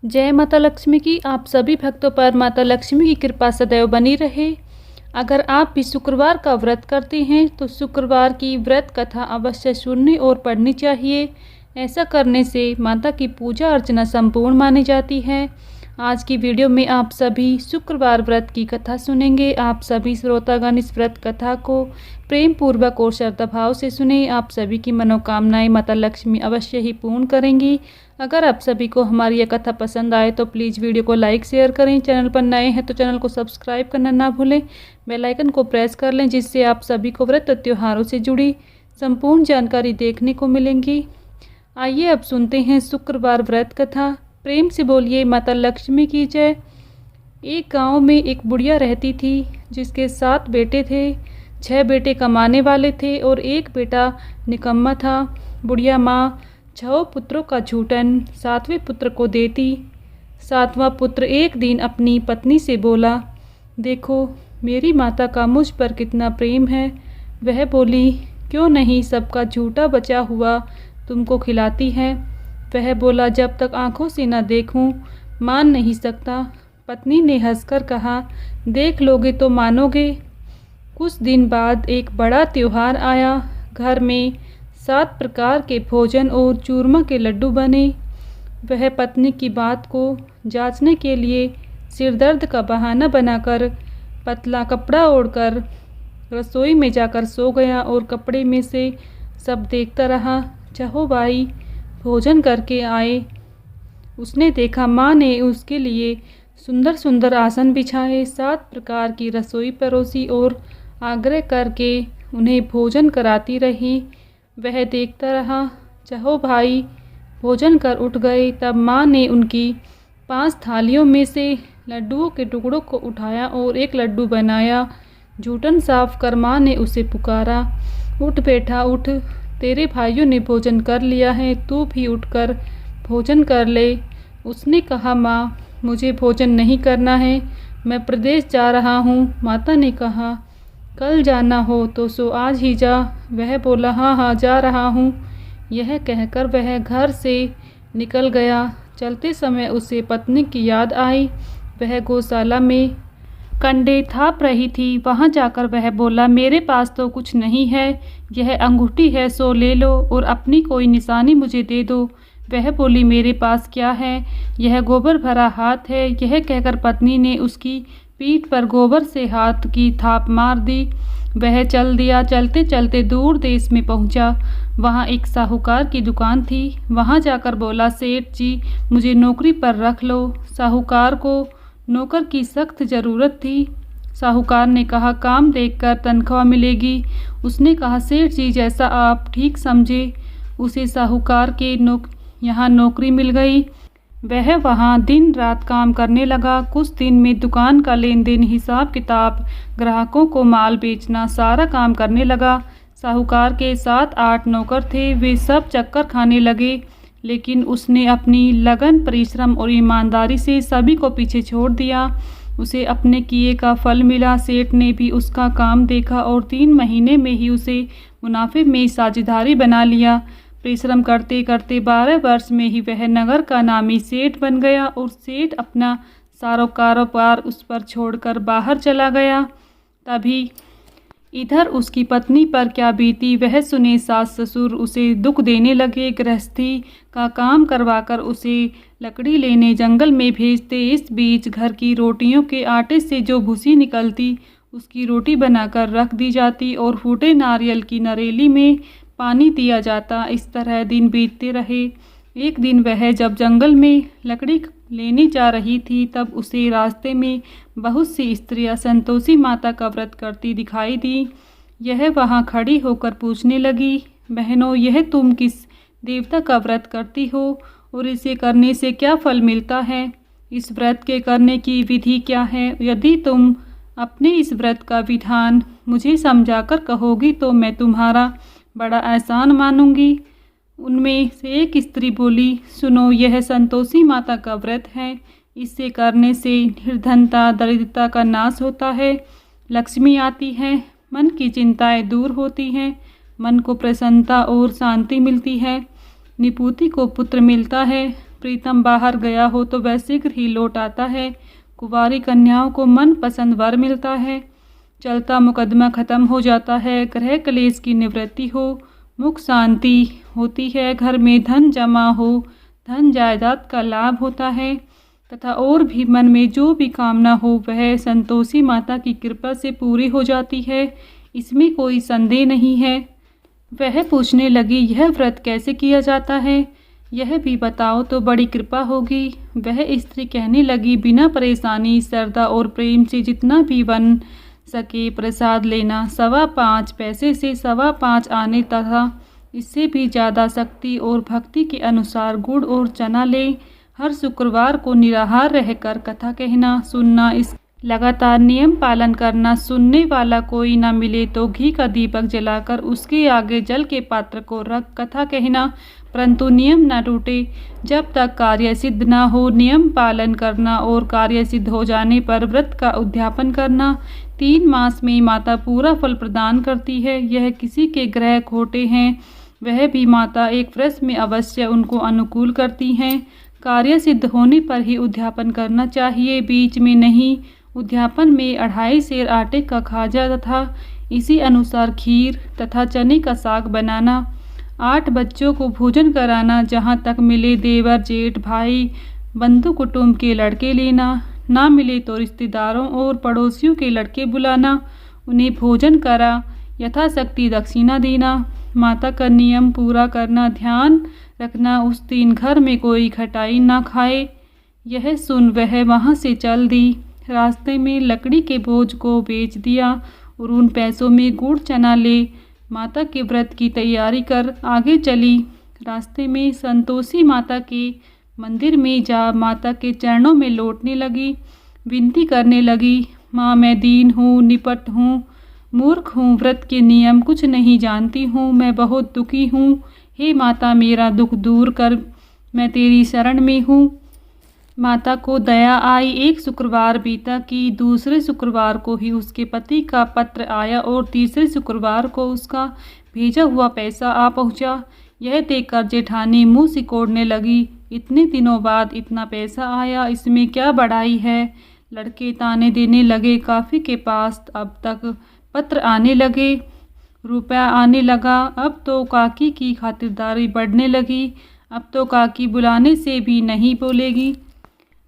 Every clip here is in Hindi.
जय माता लक्ष्मी की आप सभी भक्तों पर माता लक्ष्मी की कृपा सदैव बनी रहे। अगर आप भी शुक्रवार का व्रत करते हैं तो शुक्रवार की व्रत कथा अवश्य सुननी और पढ़नी चाहिए। ऐसा करने से माता की पूजा अर्चना संपूर्ण मानी जाती है। आज की वीडियो में आप सभी शुक्रवार व्रत की कथा सुनेंगे। आप सभी श्रोतागण इस व्रत कथा को प्रेम पूर्वक और श्रद्धा भाव से सुने। आप सभी की मनोकामनाएं माता लक्ष्मी अवश्य ही पूर्ण करेंगी। अगर आप सभी को हमारी यह कथा पसंद आए तो प्लीज़ वीडियो को लाइक शेयर करें। चैनल पर नए हैं तो चैनल को सब्सक्राइब करना ना भूलें। बेल आइकन को प्रेस कर लें जिससे आप सभी को व्रत त्योहारों से जुड़ी संपूर्ण जानकारी देखने को मिलेंगी। आइए अब सुनते हैं शुक्रवार व्रत कथा। प्रेम से बोलिए माता लक्ष्मी की जय। एक गांव में एक बुढ़िया रहती थी जिसके 7 बेटे थे। 6 बेटे कमाने वाले थे और एक बेटा निकम्मा था। बुढ़िया माँ 6 पुत्रों का झूठन 7वें पुत्र को देती। 7वां पुत्र एक दिन अपनी पत्नी से बोला, देखो मेरी माता का मुझ पर कितना प्रेम है। वह बोली, क्यों नहीं सबका झूठा बचा हुआ तुमको खिलाती है। वह बोला, जब तक आंखों से न देखूं मान नहीं सकता। पत्नी ने हंसकर कहा, देख लोगे तो मानोगे। कुछ दिन बाद एक बड़ा त्योहार आया। घर में 7 प्रकार के भोजन और चूरमा के लड्डू बने। वह पत्नी की बात को जांचने के लिए सिरदर्द का बहाना बनाकर पतला कपड़ा ओढ़कर रसोई में जाकर सो गया और कपड़े में से सब देखता रहा। चाहो भाई भोजन करके आए। उसने देखा माँ ने उसके लिए सुंदर सुंदर आसन बिछाए, 7 प्रकार की रसोई परोसी और आग्रह करके उन्हें भोजन कराती रही। वह देखता रहा। चाहो भाई भोजन कर उठ गए। तब माँ ने उनकी 5 थालियों में से लड्डुओं के टुकड़ों को उठाया और एक लड्डू बनाया। जूठन साफ कर माँ ने उसे पुकारा, उठ बेटा उठ, तेरे भाइयों ने भोजन कर लिया है, तू भी उठकर भोजन कर ले। उसने कहा, माँ मुझे भोजन नहीं करना है, मैं प्रदेश जा रहा हूँ। माता ने कहा, कल जाना हो तो सो आज ही जा। वह बोला, हाँ हाँ जा रहा हूँ। यह कहकर वह घर से निकल गया। चलते समय उसे पत्नी की याद आई। वह गौशाला में कंडे थाप रही थी। वहां जाकर वह बोला, मेरे पास तो कुछ नहीं है, यह अंगूठी है सो ले लो और अपनी कोई निशानी मुझे दे दो। वह बोली, मेरे पास क्या है, यह गोबर भरा हाथ है। यह कहकर पत्नी ने उसकी पीठ पर गोबर से हाथ की थाप मार दी। वह चल दिया। चलते चलते दूर देश में पहुंचा। वहां एक साहूकार की दुकान थी। वहां जाकर बोला, सेठ जी मुझे नौकरी पर रख लो। साहूकार को नौकर की सख्त ज़रूरत थी। साहूकार ने कहा, काम देखकर तनख्वाह मिलेगी। उसने कहा, सेठ जी जैसा आप ठीक समझे। उसे साहूकार के यहाँ नौकरी मिल गई। वह वहाँ दिन रात काम करने लगा। कुछ दिन में दुकान का लेन देन, हिसाब किताब, ग्राहकों को माल बेचना, सारा काम करने लगा। साहूकार के 7-8 नौकर थे। वे सब चक्कर खाने लगे, लेकिन उसने अपनी लगन, परिश्रम और ईमानदारी से सभी को पीछे छोड़ दिया। उसे अपने किए का फल मिला। सेठ ने भी उसका काम देखा और 3 महीने में ही उसे मुनाफे में साझेदारी बना लिया। परिश्रम करते करते 12 वर्ष में ही वह नगर का नामी सेठ बन गया और सेठ अपना सारा कारोबार उस पर छोड़कर बाहर चला गया। तभी इधर उसकी पत्नी पर क्या बीती वह सुने। सास ससुर उसे दुख देने लगे। गृहस्थी का काम करवाकर उसे लकड़ी लेने जंगल में भेजते। इस बीच घर की रोटियों के आटे से जो भूसी निकलती उसकी रोटी बनाकर रख दी जाती और फूटे नारियल की नरेली में पानी दिया जाता। इस तरह दिन बीतते रहे। एक दिन वह जब जंगल में लकड़ी लेने जा रही थी तब उसे रास्ते में बहुत सी स्त्रियां संतोषी माता का व्रत करती दिखाई दी। यह वहां खड़ी होकर पूछने लगी, बहनों यह तुम किस देवता का व्रत करती हो और इसे करने से क्या फल मिलता है? इस व्रत के करने की विधि क्या है? यदि तुम अपने इस व्रत का विधान मुझे समझाकर कहोगी तो मैं तुम्हारा बड़ा एहसान मानूंगी। उनमें से एक स्त्री बोली, सुनो यह संतोषी माता का व्रत है। इसे करने से निर्धनता, दरिद्रता का नाश होता है, लक्ष्मी आती है, मन की चिंताएं दूर होती हैं, मन को प्रसन्नता और शांति मिलती है, निपुति को पुत्र मिलता है, प्रीतम बाहर गया हो तो वह शीघ्र ही लौट आता है। कुंवारी कन्याओं को मन पसंद वर मिलता है। चलता मुकदमा खत्म हो जाता है। ग्रह क्लेश की निवृत्ति हो, मुख शांति होती है। घर में धन जमा हो, धन जायदाद का लाभ होता है तथा और भी मन में जो भी कामना हो वह संतोषी माता की कृपा से पूरी हो जाती है। इसमें कोई संदेह नहीं है। वह पूछने लगी, यह व्रत कैसे किया जाता है, यह भी बताओ तो बड़ी कृपा होगी। वह स्त्री कहने लगी, बिना परेशानी, श्रद्धा और प्रेम से जितना भी बन सके प्रसाद लेना। 5.25 पैसे से 5.25 आने तथा इससे भी ज़्यादा शक्ति और भक्ति के अनुसार गुड़ और चना ले। हर शुक्रवार को निराहार रहकर कथा कहना, सुनना, इस लगातार नियम पालन करना। सुनने वाला कोई न मिले तो घी का दीपक जलाकर उसके आगे जल के पात्र को रख कथा कहना, परंतु नियम न टूटे जब तक कार्य सिद्ध न हो। नियम पालन करना और कार्य सिद्ध हो जाने पर व्रत का उद्यापन करना। 3 मास में माता पूरा फल प्रदान करती है। यह किसी के ग्रह खोटे हैं वह भी माता एक वर्ष में अवश्य उनको अनुकूल करती हैं। कार्य सिद्ध होने पर ही उद्यापन करना चाहिए, बीच में नहीं। उद्यापन में 2.5 सेर आटे का खाजा तथा इसी अनुसार खीर तथा चने का साग बनाना। 8 बच्चों को भोजन कराना। जहाँ तक मिले देवर, जेठ, भाई, बंधु कुटुंब के लड़के लेना। ना मिले तो रिश्तेदारों और पड़ोसियों के लड़के बुलाना, उन्हें भोजन करा यथाशक्ति दक्षिणा देना। माता का नियम पूरा करना। ध्यान रखना उस दिन घर में कोई खटाई ना खाए। यह सुन वह वहाँ से चल दी। रास्ते में लकड़ी के बोझ को बेच दिया और उन पैसों में गुड़ चना ले माता के व्रत की तैयारी कर आगे चली। रास्ते में संतोषी माता के मंदिर में जा माता के चरणों में लौटने लगी। विनती करने लगी, माँ मैं दीन हूँ, निपट हूँ, मूर्ख हूँ, व्रत के नियम कुछ नहीं जानती हूँ, मैं बहुत दुखी हूँ। हे माता मेरा दुख दूर कर, मैं तेरी शरण में हूँ। माता को दया आई। एक शुक्रवार बीता कि दूसरे शुक्रवार को ही उसके पति का पत्र आया और तीसरे शुक्रवार को उसका भेजा हुआ पैसा आ पहुंचा। यह देखकर जेठानी मुंह सिकोड़ने लगी, इतने दिनों बाद इतना पैसा आया, इसमें क्या बड़ाई है। लड़के ताने देने लगे, काफ़ी के पास अब तक पत्र आने लगे, रुपया आने लगा। अब तो काकी की खातिरदारी बढ़ने लगी, अब तो काकी बुलाने से भी नहीं बोलेगी।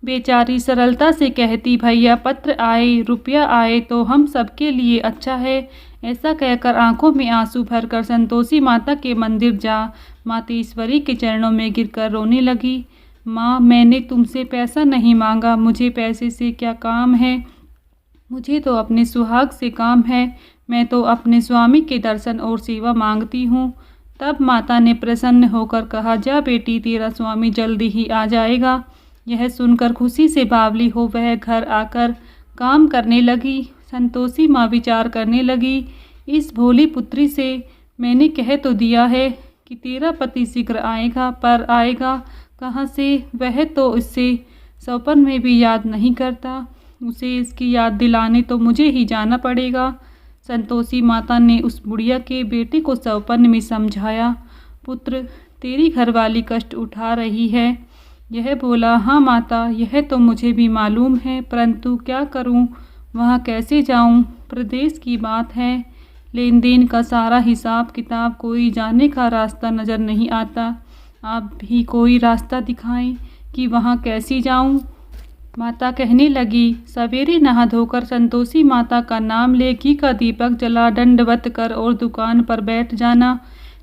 बेचारी सरलता से कहती, भैया पत्र आए, रुपया आए तो हम सबके लिए अच्छा है। ऐसा कहकर आंखों में आंसू भरकर संतोषी माता के मंदिर जा मातेश्वरी के चरणों में गिरकर रोने लगी। माँ मैंने तुमसे पैसा नहीं मांगा, मुझे पैसे से क्या काम है, मुझे तो अपने सुहाग से काम है, मैं तो अपने स्वामी के दर्शन और सेवा मांगती हूँ। तब माता ने प्रसन्न होकर कहा, जा बेटी तेरा स्वामी जल्दी ही आ जाएगा। यह सुनकर खुशी से बावली हो वह घर आकर काम करने लगी। संतोषी माँ विचार करने लगी, इस भोली पुत्री से मैंने कह तो दिया है कि तेरा पति शीघ्र आएगा, पर आएगा कहाँ से, वह तो इससे सौपन में भी याद नहीं करता, उसे इसकी याद दिलाने तो मुझे ही जाना पड़ेगा। संतोषी माता ने उस बुढ़िया के बेटे को सौपन में समझाया, पुत्र तेरी घरवाली कष्ट उठा रही है। यह बोला, हाँ माता यह तो मुझे भी मालूम है, परंतु क्या करूं, वहाँ कैसे जाऊं, प्रदेश की बात है, लेन देन का सारा हिसाब किताब, कोई जाने का रास्ता नज़र नहीं आता। आप भी कोई रास्ता दिखाएं कि वहाँ कैसे जाऊं। माता कहने लगी, सवेरे नहा धोकर संतोषी माता का नाम ले, घी का दीपक जला, दंडवत कर और दुकान पर बैठ जाना।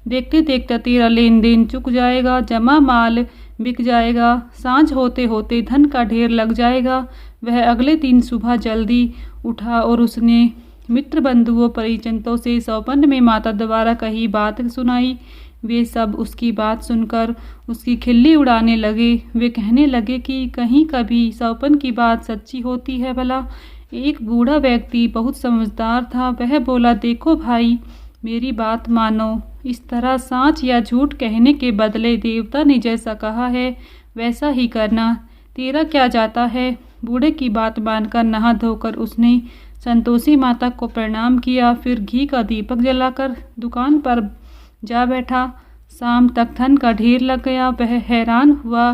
देखते देखते तेरा लेन देन चुक जाएगा, जमा माल बिक जाएगा, सांझ होते होते धन का ढेर लग जाएगा। वह अगले दिन सुबह जल्दी उठा और उसने मित्र बंधुओं परिजनों से सौपन में माता द्वारा कही बात सुनाई। वे सब उसकी बात सुनकर उसकी खिल्ली उड़ाने लगे। वे कहने लगे कि कहीं कभी सौपन की बात सच्ची होती है भला। एक बूढ़ा व्यक्ति बहुत समझदार था, वह बोला, देखो भाई मेरी बात मानो, इस तरह साँच या झूठ कहने के बदले देवता ने जैसा कहा है वैसा ही करना, तेरा क्या जाता है। बूढ़े की बात मानकर नहा धोकर उसने संतोषी माता को प्रणाम किया, फिर घी का दीपक जलाकर दुकान पर जा बैठा। शाम तक धन का ढेर लग गया। वह हैरान हुआ,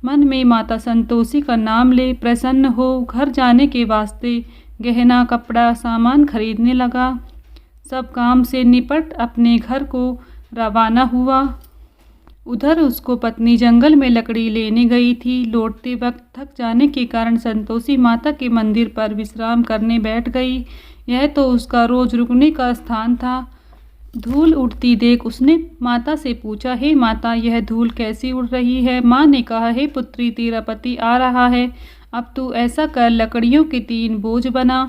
मन में माता संतोषी का नाम ले प्रसन्न हो घर जाने के वास्ते गहना कपड़ा सामान खरीदने लगा। सब काम से निपट अपने घर को रवाना हुआ। उधर उसको पत्नी जंगल में लकड़ी लेने गई थी। लौटते वक्त थक जाने के कारण संतोषी माता के मंदिर पर विश्राम करने बैठ गई। यह तो उसका रोज रुकने का स्थान था। धूल उड़ती देख उसने माता से पूछा, हे माता, यह धूल कैसी उड़ रही है? माँ ने कहा, हे पुत्री, तेरा पति आ रहा है। अब तू ऐसा कर, लकड़ियों के 3 बोझ बना,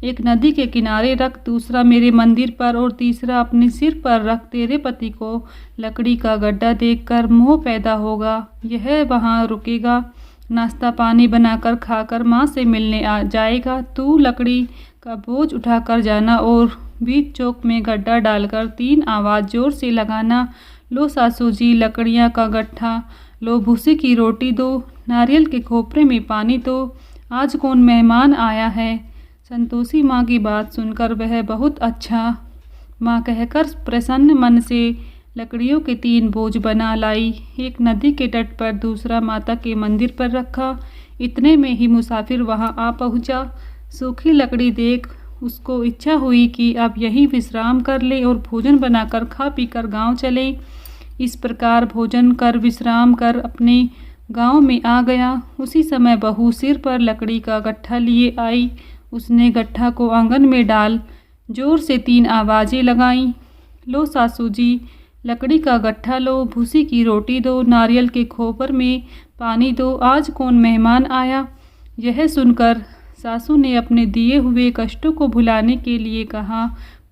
एक नदी के किनारे रख, दूसरा मेरे मंदिर पर और तीसरा अपने सिर पर रख। तेरे पति को लकड़ी का गड्ढा देखकर मोह पैदा होगा, यह वहाँ रुकेगा, नाश्ता पानी बनाकर खाकर माँ से मिलने आ जाएगा। तू लकड़ी का बोझ उठाकर जाना और बीच चौक में गड्ढा डालकर 3 आवाज़ जोर से लगाना, लो सासू जी लकड़ियाँ का गट्ठा, लो भूसे की रोटी दो, नारियल के खोपरे में पानी दो, आज कौन मेहमान आया है। संतोषी माँ की बात सुनकर वह बहुत अच्छा माँ कहकर प्रसन्न मन से लकड़ियों के 3 बोझ बना लाई। एक नदी के तट पर, दूसरा माता के मंदिर पर रखा। इतने में ही मुसाफिर वहाँ आ पहुँचा। सूखी लकड़ी देख उसको इच्छा हुई कि अब यहीं विश्राम कर ले और भोजन बनाकर खा पीकर गांव चले। इस प्रकार भोजन कर विश्राम कर अपने गांव में आ गया। उसी समय बहू सिर पर लकड़ी का गट्ठा लिए आई। उसने गट्ठा को आंगन में डाल जोर से 3 आवाज़ें लगाईं, लो सासू जी लकड़ी का गट्ठा लो, भूसी की रोटी दो, नारियल के खोपर में पानी दो, आज कौन मेहमान आया। यह सुनकर सासू ने अपने दिए हुए कष्टों को भुलाने के लिए कहा,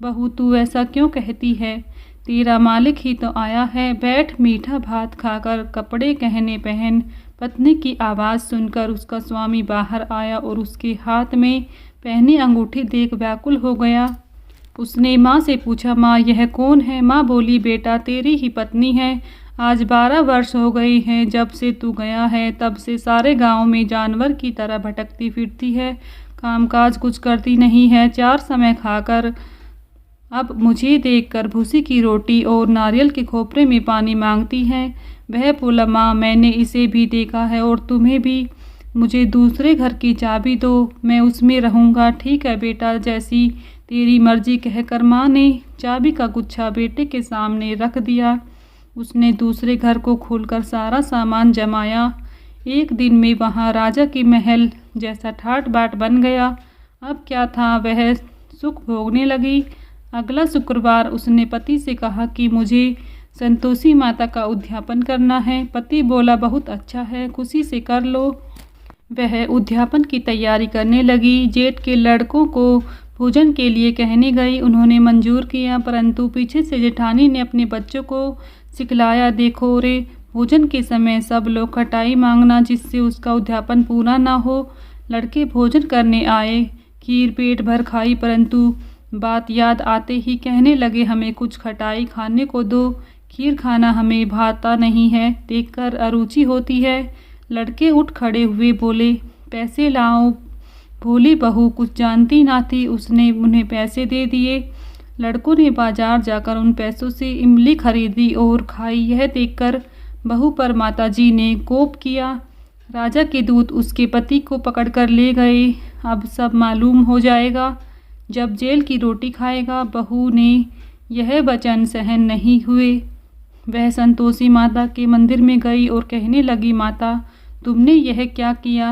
बहू तू ऐसा क्यों कहती है, तेरा मालिक ही तो आया है, बैठ मीठा भात खाकर कपड़े गहने पहन। पत्नी की आवाज़ सुनकर उसका स्वामी बाहर आया और उसके हाथ में पहनी अंगूठी देख व्याकुल हो गया। उसने माँ से पूछा, माँ यह कौन है। माँ बोली, बेटा तेरी ही पत्नी है। आज 12 वर्ष हो गए हैं जब से तू गया है, तब से सारे गांव में जानवर की तरह भटकती फिरती है, कामकाज कुछ करती नहीं है, 4 समय खाकर अब मुझे देखकर भूसी की रोटी और नारियल के खोपरे में पानी मांगती है। वह बोला, माँ मैंने इसे भी देखा है और तुम्हें भी, मुझे दूसरे घर की चाबी दो, मैं उसमें रहूँगा। ठीक है बेटा, जैसी तेरी मर्जी, कहकर माँ ने चाबी का गुच्छा बेटे के सामने रख दिया। उसने दूसरे घर को खोलकर सारा सामान जमाया। एक दिन में वहाँ राजा के महल जैसा ठाट बाट बन गया। अब क्या था, वह सुख भोगने लगी। अगला शुक्रवार उसने पति से कहा कि मुझे संतोषी माता का उद्यापन करना है। पति बोला, बहुत अच्छा है, खुशी से कर लो। वह उद्यापन की तैयारी करने लगी। जेठ के लड़कों को भोजन के लिए कहने गई। उन्होंने मंजूर किया, परंतु पीछे से जेठानी ने अपने बच्चों को सिखलाया, देखो रे, भोजन के समय सब लोग खटाई मांगना, जिससे उसका उद्यापन पूरा ना हो। लड़के भोजन करने आए, खीर पेट भर खाई, परंतु बात याद आते ही कहने लगे, हमें कुछ खटाई खाने को दो, खीर खाना हमें भाता नहीं है, देखकर अरुचि होती है। लड़के उठ खड़े हुए, बोले, पैसे लाओ। भोली बहू कुछ जानती ना थी, उसने उन्हें पैसे दे दिए। लड़कों ने बाजार जाकर उन पैसों से इमली खरीदी और खाई। यह देखकर बहू पर माताजी ने कोप किया। राजा के दूत उसके पति को पकड़कर ले गए। अब सब मालूम हो जाएगा, जब जेल की रोटी खाएगा। बहू ने यह वचन सहन नहीं हुए। वह संतोषी माता के मंदिर में गई और कहने लगी, माता तुमने यह क्या किया,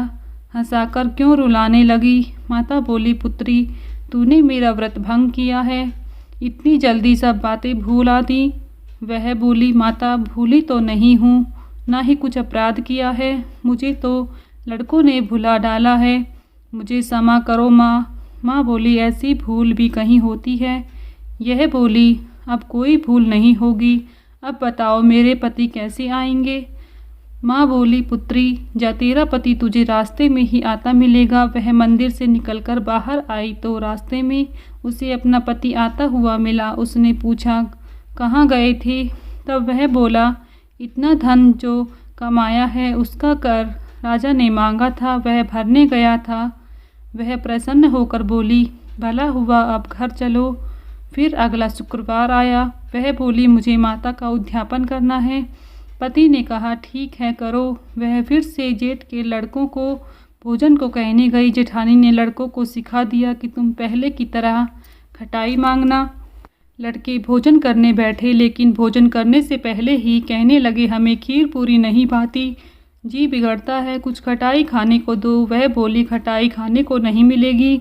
हंसाकर क्यों रुलाने लगी। माता बोली, पुत्री तूने मेरा व्रत भंग किया है, इतनी जल्दी सब बातें भूला दी। वह बोली, माता भूली तो नहीं हूँ, ना ही कुछ अपराध किया है, मुझे तो लड़कों ने भुला डाला है, मुझे क्षमा करो माँ। माँ बोली, ऐसी भूल भी कहीं होती है। यह बोली, अब कोई भूल नहीं होगी, अब बताओ मेरे पति कैसे आएंगे। माँ बोली, पुत्री जा, तेरा पति तुझे रास्ते में ही आता मिलेगा। वह मंदिर से निकलकर बाहर आई तो रास्ते में उसे अपना पति आता हुआ मिला। उसने पूछा, कहाँ गए थे। तब वह बोला, इतना धन जो कमाया है उसका कर राजा ने मांगा था, वह भरने गया था। वह प्रसन्न होकर बोली, भला हुआ, अब घर चलो। फिर अगला शुक्रवार आया। वह बोली, मुझे माता का उद्यापन करना है। पति ने कहा, ठीक है करो। वह फिर से जेठ के लड़कों को भोजन को कहने गई। जेठानी ने लड़कों को सिखा दिया कि तुम पहले की तरह खटाई मांगना। लड़के भोजन करने बैठे, लेकिन भोजन करने से पहले ही कहने लगे, हमें खीर पूरी नहीं भाती, जी बिगड़ता है, कुछ खटाई खाने को दो। वह बोली, खटाई खाने को नहीं मिलेगी,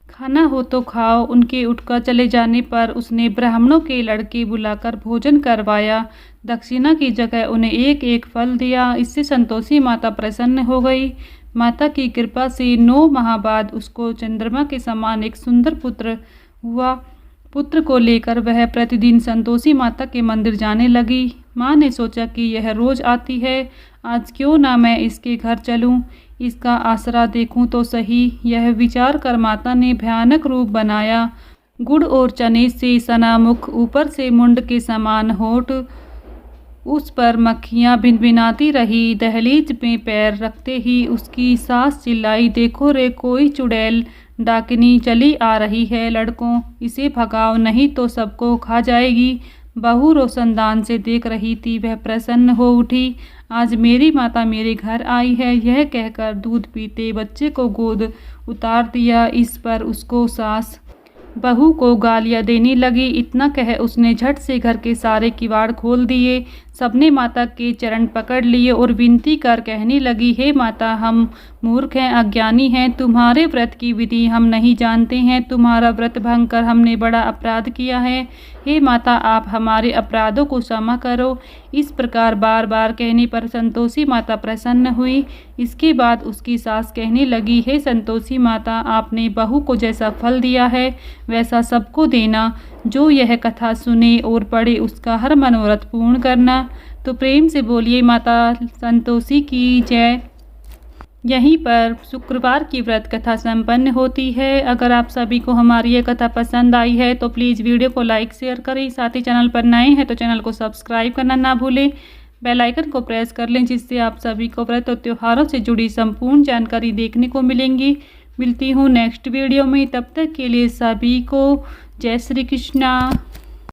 खाना हो तो खाओ। उनके उठकर चले जाने पर उसने ब्राह्मणों के लड़के बुलाकर भोजन करवाया। दक्षिणा की जगह उन्हें एक एक फल दिया। इससे संतोषी माता प्रसन्न हो गई। माता की कृपा से 9 माह बाद उसको चंद्रमा के समान एक सुंदर पुत्र हुआ। पुत्र को लेकर वह प्रतिदिन संतोषी माता के मंदिर जाने लगी। माँ ने सोचा कि यह रोज आती है, आज क्यों ना मैं इसके घर चलूं, इसका आसरा देखूं तो सही। यह विचार कर माता ने भयानक रूप बनाया। गुड़ और चने से सना मुख, ऊपर से मुंड के समान होठ, उस पर मक्खियाँ भिनभिनाती रही। दहलीज में पैर रखते ही उसकी सास चिल्लाई, देखो रे, कोई चुड़ैल डाकिनी चली आ रही है, लड़कों इसे भगाओ, नहीं तो सबको खा जाएगी। बहू रोशनदान से देख रही थी। वह प्रसन्न हो उठी, आज मेरी माता मेरे घर आई है। यह कहकर दूध पीते बच्चे को गोद उतार दिया। इस पर उसको सास बहू को गालियाँ देने लगी। इतना कह उसने झट से घर के सारे किवाड़ खोल दिए। सबने माता के चरण पकड़ लिए और विनती कर कहने लगी, हे माता, हम मूर्ख हैं, अज्ञानी हैं, तुम्हारे व्रत की विधि हम नहीं जानते हैं, तुम्हारा व्रत भंग कर हमने बड़ा अपराध किया है। हे माता, आप हमारे अपराधों को क्षमा करो। इस प्रकार बार बार कहने पर संतोषी माता प्रसन्न हुई। इसके बाद उसकी सास कहने लगी, हे संतोषी माता, आपने बहू को जैसा फल दिया है वैसा सबको देना। जो यह कथा सुने और पढ़े उसका हर मनोरथ पूर्ण करना। तो प्रेम से बोलिए माता संतोषी की जय। यहीं पर शुक्रवार की व्रत कथा संपन्न होती है। अगर आप सभी को हमारी ये कथा पसंद आई है तो प्लीज़ वीडियो को लाइक शेयर करें। साथ ही चैनल पर नए हैं तो चैनल को सब्सक्राइब करना ना भूलें। बेल आइकन को प्रेस कर लें, जिससे आप सभी को व्रत और त्योहारों से जुड़ी संपूर्ण जानकारी देखने को मिलेंगी। मिलती हूँ नेक्स्ट वीडियो में, तब तक के लिए सभी को जय श्री कृष्णा।